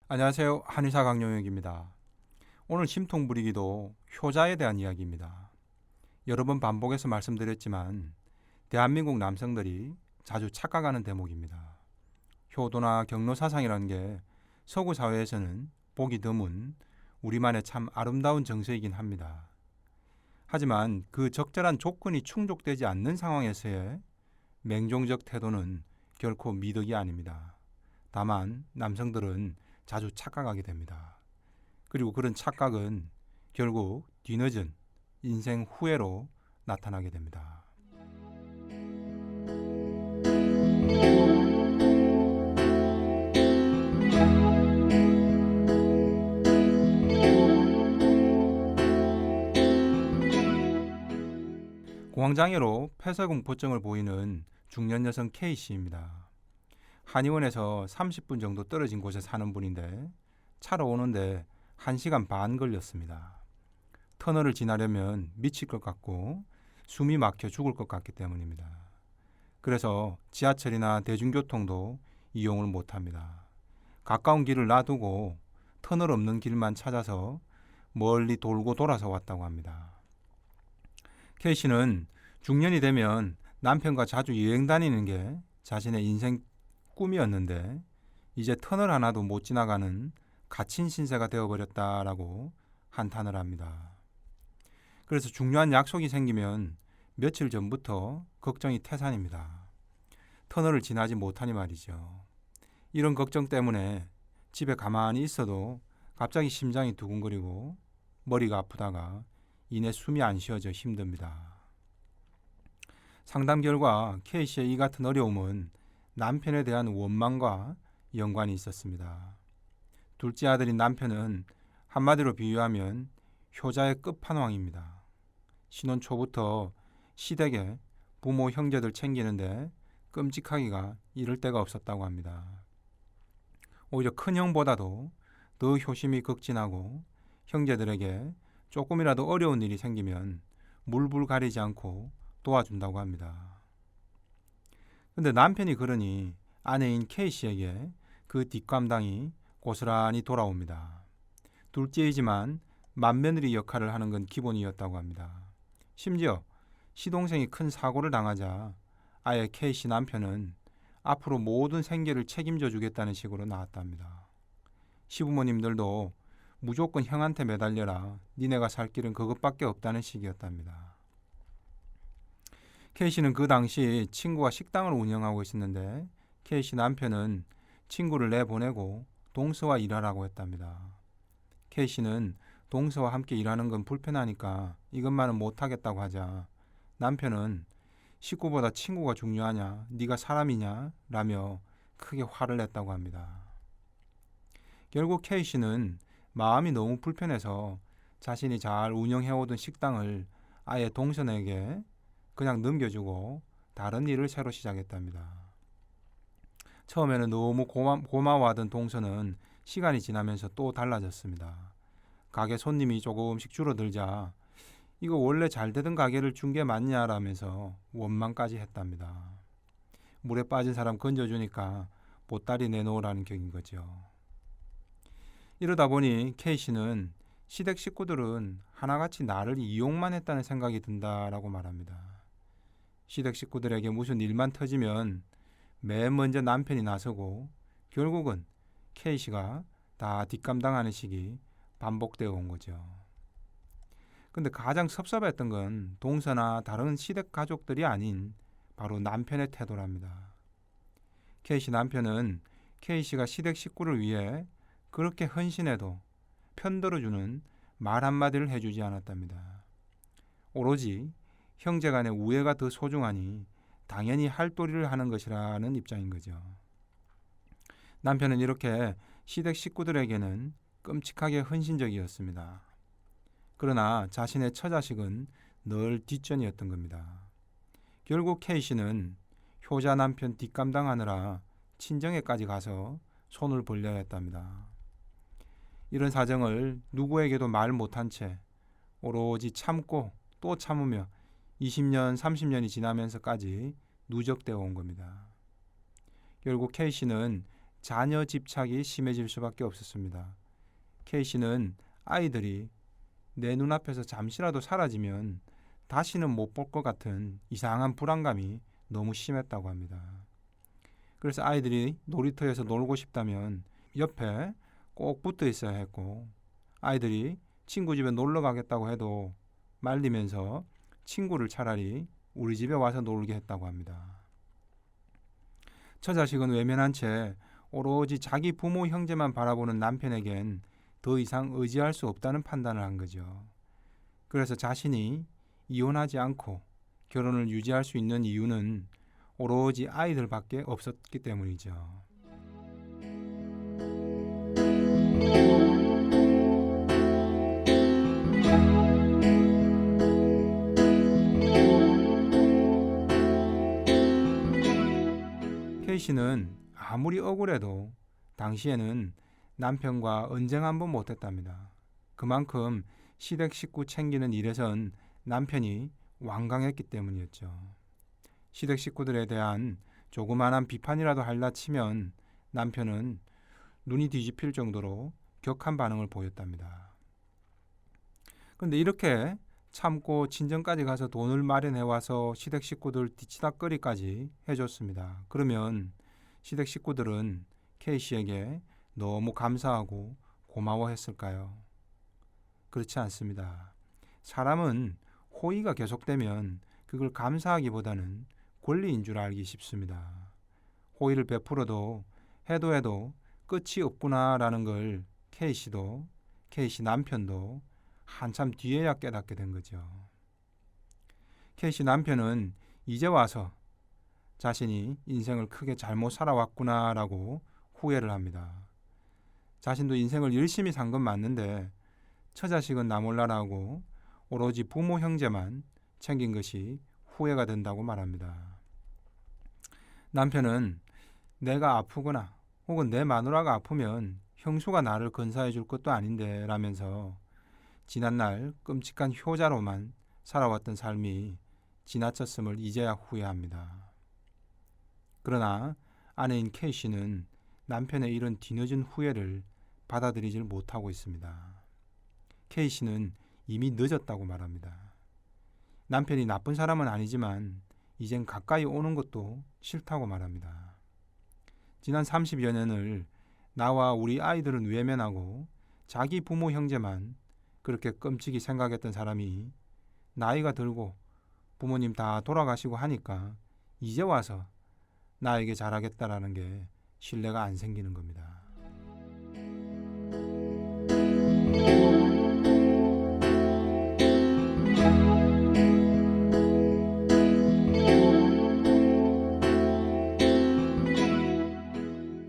안녕하세요. 한의사 강용혁입니다. 오늘 심통부리기도 효자에 대한 이야기입니다. 여러 번 반복해서 말씀드렸지만 대한민국 남성들이 자주 착각하는 대목입니다. 효도나 경로사상이라는 게 서구 사회에서는 보기 드문 우리만의 참 아름다운 정서이긴 합니다. 하지만 그 적절한 조건이 충족되지 않는 상황에서의 맹종적 태도는 결코 미덕이 아닙니다. 다만 남성들은 자주 착각하게 됩니다. 그리고 그런 착각은 결국 뒤늦은 인생 후회로 나타나게 됩니다. 공황장애로 폐쇄공포증을 보이는 중년 여성 K씨입니다. 한의원에서 30분 정도 떨어진 곳에 사는 분인데 차로 오는데 1시간 반 걸렸습니다. 터널을 지나려면 미칠 것 같고 숨이 막혀 죽을 것 같기 때문입니다. 그래서 지하철이나 대중교통도 이용을 못합니다. 가까운 길을 놔두고 터널 없는 길만 찾아서 멀리 돌고 돌아서 왔다고 합니다. K씨는 중년이 되면 남편과 자주 여행 다니는 게 자신의 인생 꿈이었는데 이제 터널 하나도 못 지나가는 갇힌 신세가 되어버렸다라고 한탄을 합니다. 그래서 중요한 약속이 생기면 며칠 전부터 걱정이 태산입니다. 터널을 지나지 못하니 말이죠. 이런 걱정 때문에 집에 가만히 있어도 갑자기 심장이 두근거리고 머리가 아프다가 이내 숨이 안 쉬어져 힘듭니다. 상담 결과 K씨의 이 같은 어려움은 남편에 대한 원망과 연관이 있었습니다. 둘째 아들인 남편은 한마디로 비유하면 효자의 끝판왕입니다. 신혼 초부터 시댁에 부모 형제들 챙기는데 끔찍하기가 이를 데가 없었다고 합니다. 오히려 큰형보다도 더 효심이 극진하고 형제들에게 조금이라도 어려운 일이 생기면 물불 가리지 않고 도와준다고 합니다. 근데 남편이 그러니 아내인 K씨에게 그 뒷감당이 고스란히 돌아옵니다. 둘째이지만 맏며느리 역할을 하는 건 기본이었다고 합니다. 심지어 시동생이 큰 사고를 당하자 아예 K씨 남편은 앞으로 모든 생계를 책임져 주겠다는 식으로 나왔답니다. 시부모님들도 무조건 형한테 매달려라. 니네가 살 길은 그것밖에 없다는 식이었답니다. K씨는 그 당시 친구와 식당을 운영하고 있었는데 K씨 남편은 친구를 내보내고 동서와 일하라고 했답니다. K씨는 동서와 함께 일하는 건 불편하니까 이것만은 못하겠다고 하자 남편은 식구보다 친구가 중요하냐? 네가 사람이냐? 라며 크게 화를 냈다고 합니다. 결국 K씨는 마음이 너무 불편해서 자신이 잘 운영해오던 식당을 아예 동선에게 그냥 넘겨주고 다른 일을 새로 시작했답니다. 처음에는 너무 고마워하던 동서는 시간이 지나면서 또 달라졌습니다. 가게 손님이 조금씩 줄어들자 이거 원래 잘 되던 가게를 준 게 맞냐라면서 원망까지 했답니다. 물에 빠진 사람 건져주니까 보따리 내놓으라는 격인 거죠. 이러다 보니 K씨는 시댁 식구들은 하나같이 나를 이용만 했다는 생각이 든다라고 말합니다. 시댁 식구들에게 무슨 일만 터지면 맨 먼저 남편이 나서고 결국은 K씨가 다 뒷감당하는 식이 반복되어 온 거죠. 근데 가장 섭섭했던 건 동서나 다른 시댁 가족들이 아닌 바로 남편의 태도랍니다. K씨 남편은 K씨가 시댁 식구를 위해 그렇게 헌신해도 편들어주는 말 한마디를 해주지 않았답니다. 오로지 형제간의 우애가 더 소중하니 당연히 할도리를 하는 것이라는 입장인 거죠. 남편은 이렇게 시댁 식구들에게는 끔찍하게 헌신적이었습니다. 그러나 자신의 처자식은 늘 뒷전이었던 겁니다. 결국 K씨는 효자 남편 뒷감당하느라 친정에까지 가서 손을 벌려야 했답니다. 이런 사정을 누구에게도 말 못한 채 오로지 참고 또 참으며 20년, 30년이 지나면서까지 누적되어 온 겁니다. 결국 K씨는 자녀 집착이 심해질 수밖에 없었습니다. 케이씨는 아이들이 내 눈앞에서 잠시라도 사라지면 다시는 못 볼 것 같은 이상한 불안감이 너무 심했다고 합니다. 그래서 아이들이 놀이터에서 놀고 싶다면 옆에 꼭 붙어 있어야 했고, 아이들이 친구 집에 놀러 가겠다고 해도 말리면서 친구를 차라리 우리 집에 와서 놀게 했다고 합니다. 처자식은 외면한 채 오로지 자기 부모 형제만 바라보는 남편에겐 더 이상 의지할 수 없다는 판단을 한 거죠. 그래서 자신이 이혼하지 않고 결혼을 유지할 수 있는 이유는 오로지 아이들밖에 없었기 때문이죠. 케이씨는 아무리 억울해도 당시에는 남편과 언쟁 한 번 못했답니다. 그만큼 시댁 식구 챙기는 일에선 남편이 완강했기 때문이었죠. 시댁 식구들에 대한 조그만한 비판이라도 할라 치면 남편은 눈이 뒤집힐 정도로 격한 반응을 보였답니다. 그런데 이렇게 참고 친정까지 가서 돈을 마련해 와서 시댁 식구들 뒤치다꺼리까지 해줬습니다. 그러면 시댁 식구들은 K씨에게 너무 감사하고 고마워했을까요? 그렇지 않습니다. 사람은 호의가 계속되면 그걸 감사하기보다는 권리인 줄 알기 쉽습니다. 호의를 베풀어도 해도 끝이 없구나라는 걸 K씨도 K씨 남편도 한참 뒤에야 깨닫게 된 거죠. K씨 남편은 이제 와서 자신이 인생을 크게 잘못 살아왔구나라고 후회를 합니다. 자신도 인생을 열심히 산 건 맞는데 처자식은 나 몰라라고 오로지 부모 형제만 챙긴 것이 후회가 된다고 말합니다. 남편은 내가 아프거나 혹은 내 마누라가 아프면 형수가 나를 건사해 줄 것도 아닌데 라면서 지난날 끔찍한 효자로만 살아왔던 삶이 지나쳤음을 이제야 후회합니다. 그러나 아내인 K씨는 남편의 이런 뒤늦은 후회를 받아들이질 못하고 있습니다. K씨는 이미 늦었다고 말합니다. 남편이 나쁜 사람은 아니지만 이젠 가까이 오는 것도 싫다고 말합니다. 지난 30여 년을 나와 우리 아이들은 외면하고 자기 부모 형제만 그렇게 끔찍이 생각했던 사람이 나이가 들고 부모님 다 돌아가시고 하니까 이제 와서 나에게 잘하겠다라는 게 신뢰가 안 생기는 겁니다.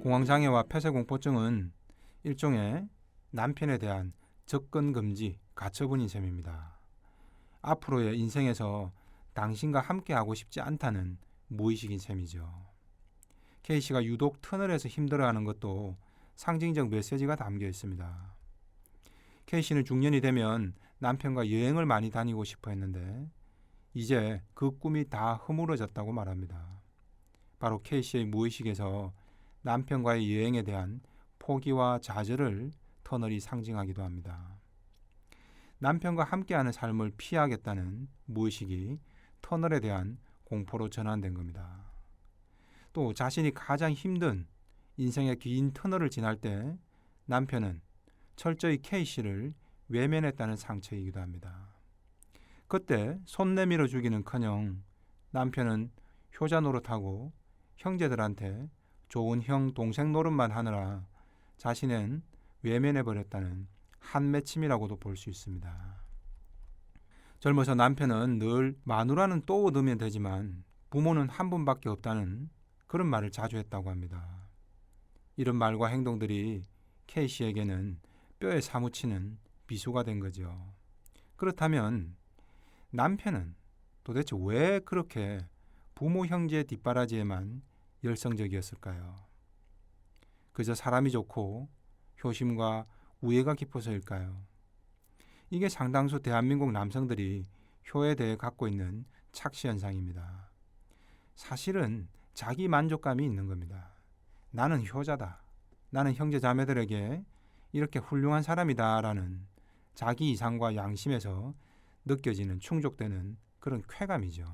공황장애와 폐쇄공포증은 일종의 남편에 대한 접근 금지, 가처분인 셈입니다. 앞으로의 인생에서 당신과 함께하고 싶지 않다는 무의식인 셈이죠. K씨가 유독 터널에서 힘들어하는 것도 상징적 메시지가 담겨 있습니다. K씨는 중년이 되면 남편과 여행을 많이 다니고 싶어 했는데 이제 그 꿈이 다 허물어졌다고 말합니다. 바로 K씨의 무의식에서 남편과의 여행에 대한 포기와 좌절을 터널이 상징하기도 합니다. 남편과 함께하는 삶을 피하겠다는 무의식이 터널에 대한 공포로 전환된 겁니다. 또 자신이 가장 힘든 인생의 긴 터널을 지날 때 남편은 철저히 K씨를 외면했다는 상처이기도 합니다. 그때 손 내밀어 주기는커녕 남편은 효자 노릇하고 형제들한테 좋은 형, 동생 노릇만 하느라 자신은 외면해버렸다는 한 맺힘이라고도 볼 수 있습니다. 젊어서 남편은 늘 마누라는 또 얻으면 되지만 부모는 한 분밖에 없다는 그런 말을 자주 했다고 합니다. 이런 말과 행동들이 K씨에게는 뼈에 사무치는 비수가 된 거죠. 그렇다면 남편은 도대체 왜 그렇게 부모 형제의 뒷바라지에만 열성적이었을까요? 그저 사람이 좋고 효심과 우애가 깊어서일까요? 이게 상당수 대한민국 남성들이 효에 대해 갖고 있는 착시 현상입니다. 사실은 자기 만족감이 있는 겁니다. 나는 효자다. 나는 형제 자매들에게 이렇게 훌륭한 사람이다라는 자기 이상과 양심에서 느껴지는 충족되는 그런 쾌감이죠.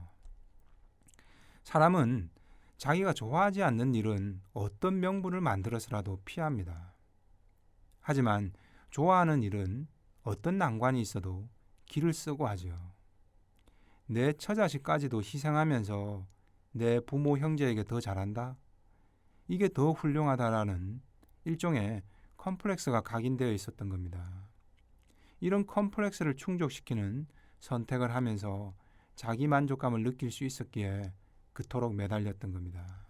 사람은 자기가 좋아하지 않는 일은 어떤 명분을 만들어서라도 피합니다. 하지만 좋아하는 일은 어떤 난관이 있어도 길을 쓰고 하죠. 내 처자식까지도 희생하면서 내 부모 형제에게 더 잘한다? 이게 더 훌륭하다라는 일종의 컴플렉스가 각인되어 있었던 겁니다. 이런 컴플렉스를 충족시키는 선택을 하면서 자기 만족감을 느낄 수 있었기에 그토록 매달렸던 겁니다.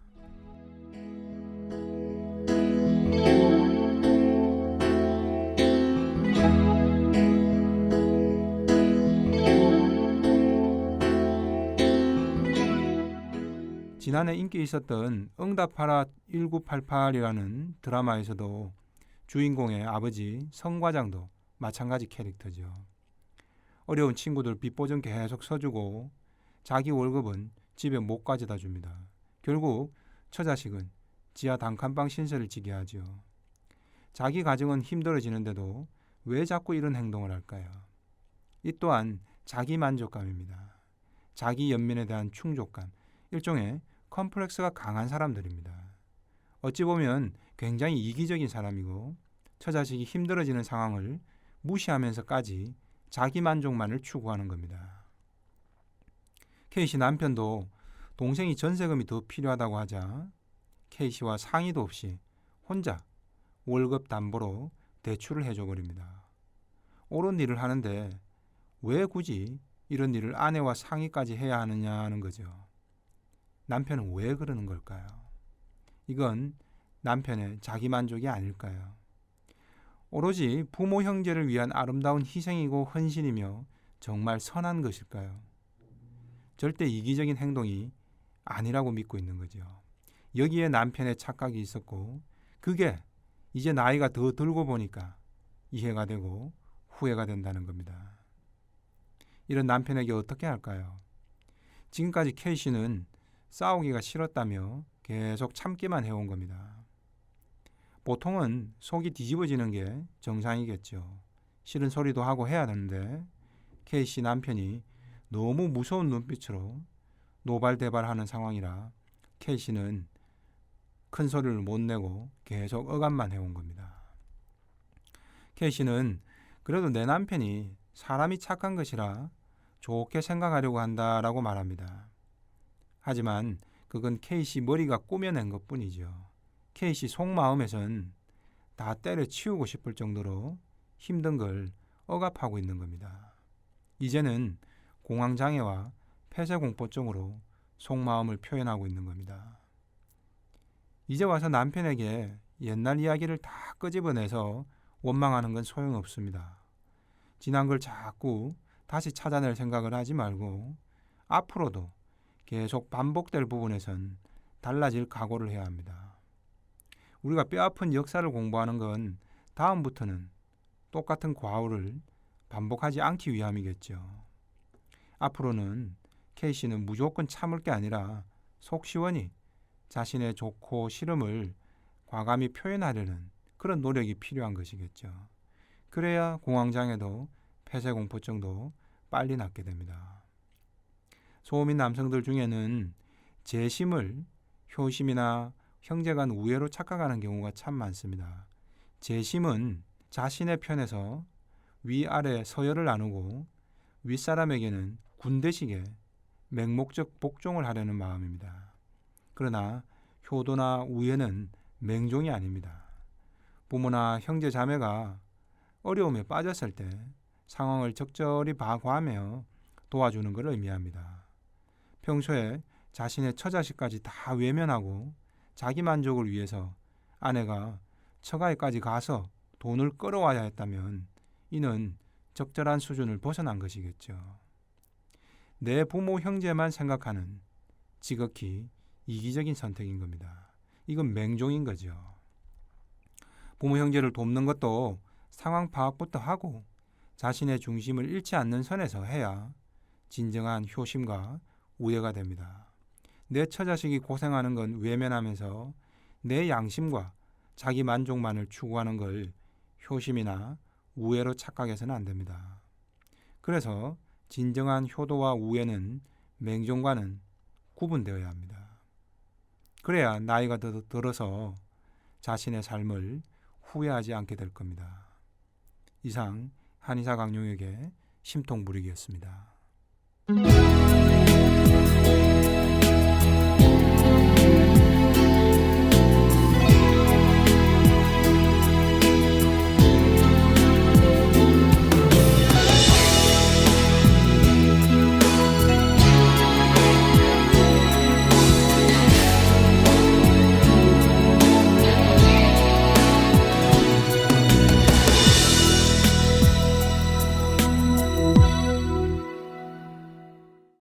지난해 인기 있었던 응답하라 1988이라는 드라마에서도 주인공의 아버지 성과장도 마찬가지 캐릭터죠. 어려운 친구들 빚보증 계속 서주고 자기 월급은 집에 못 가져다 줍니다. 결국 처자식은 지하 단칸방 신세를 지게 하죠. 자기 가정은 힘들어지는데도 왜 자꾸 이런 행동을 할까요? 이 또한 자기 만족감입니다. 자기 연민에 대한 충족감, 일종의 컴플렉스가 강한 사람들입니다. 어찌 보면 굉장히 이기적인 사람이고 처자식이 힘들어지는 상황을 무시하면서까지 자기 만족만을 추구하는 겁니다. K씨 남편도 동생이 전세금이 더 필요하다고 하자 K씨와 상의도 없이 혼자 월급 담보로 대출을 해줘버립니다. 옳은 일을 하는데 왜 굳이 이런 일을 아내와 상의까지 해야 하느냐는 거죠. 남편은 왜 그러는 걸까요? 이건 남편의 자기 만족이 아닐까요? 오로지 부모 형제를 위한 아름다운 희생이고 헌신이며 정말 선한 것일까요? 절대 이기적인 행동이 아니라고 믿고 있는 거죠. 여기에 남편의 착각이 있었고 그게 이제 나이가 더 들고 보니까 이해가 되고 후회가 된다는 겁니다. 이런 남편에게 어떻게 할까요? 지금까지 K씨는 싸우기가 싫었다며 계속 참기만 해온 겁니다. 보통은 속이 뒤집어지는 게 정상이겠죠. 싫은 소리도 하고 해야 하는데 K씨 남편이 너무 무서운 눈빛으로 노발대발하는 상황이라 K씨는 큰 소리를 못 내고 계속 억압만 해온 겁니다. K씨는 그래도 내 남편이 사람이 착한 것이라 좋게 생각하려고 한다라고 말합니다. 하지만 그건 K씨 머리가 꾸며낸 것뿐이죠. K씨 속마음에선 다 때려치우고 싶을 정도로 힘든 걸 억압하고 있는 겁니다. 이제는 공황장애와 폐쇄공포증으로 속마음을 표현하고 있는 겁니다. 이제 와서 남편에게 옛날 이야기를 다 끄집어내서 원망하는 건 소용없습니다. 지난 걸 자꾸 다시 찾아낼 생각을 하지 말고 앞으로도 계속 반복될 부분에선 달라질 각오를 해야 합니다. 우리가 뼈아픈 역사를 공부하는 건 다음부터는 똑같은 과오를 반복하지 않기 위함이겠죠. 앞으로는 K씨는 무조건 참을 게 아니라 속 시원히 자신의 좋고 싫음을 과감히 표현하려는 그런 노력이 필요한 것이겠죠. 그래야 공황장애도 폐쇄공포증도 빨리 낫게 됩니다. 소음인 남성들 중에는 재심을 효심이나 형제간 우애로 착각하는 경우가 참 많습니다. 재심은 자신의 편에서 위아래 서열을 나누고 윗사람에게는 군대식의 맹목적 복종을 하려는 마음입니다. 그러나 효도나 우애는 맹종이 아닙니다. 부모나 형제 자매가 어려움에 빠졌을 때 상황을 적절히 봐과하며 도와주는 것을 의미합니다. 평소에 자신의 처자식까지 다 외면하고 자기 만족을 위해서 아내가 처가에까지 가서 돈을 끌어와야 했다면 이는 적절한 수준을 벗어난 것이겠죠. 내 부모 형제만 생각하는 지극히 이기적인 선택인 겁니다. 이건 맹종인 거죠. 부모 형제를 돕는 것도 상황 파악부터 하고 자신의 중심을 잃지 않는 선에서 해야 진정한 효심과 우애가 됩니다. 내 처자식이 고생하는 건 외면하면서 내 양심과 자기 만족만을 추구하는 걸 효심이나 우애로 착각해서는 안 됩니다. 그래서 진정한 효도와 우애는 맹종과는 구분되어야 합니다. 그래야 나이가 들어서 자신의 삶을 후회하지 않게 될 겁니다. 이상 한의사 강용혁의 심통부리기였습니다.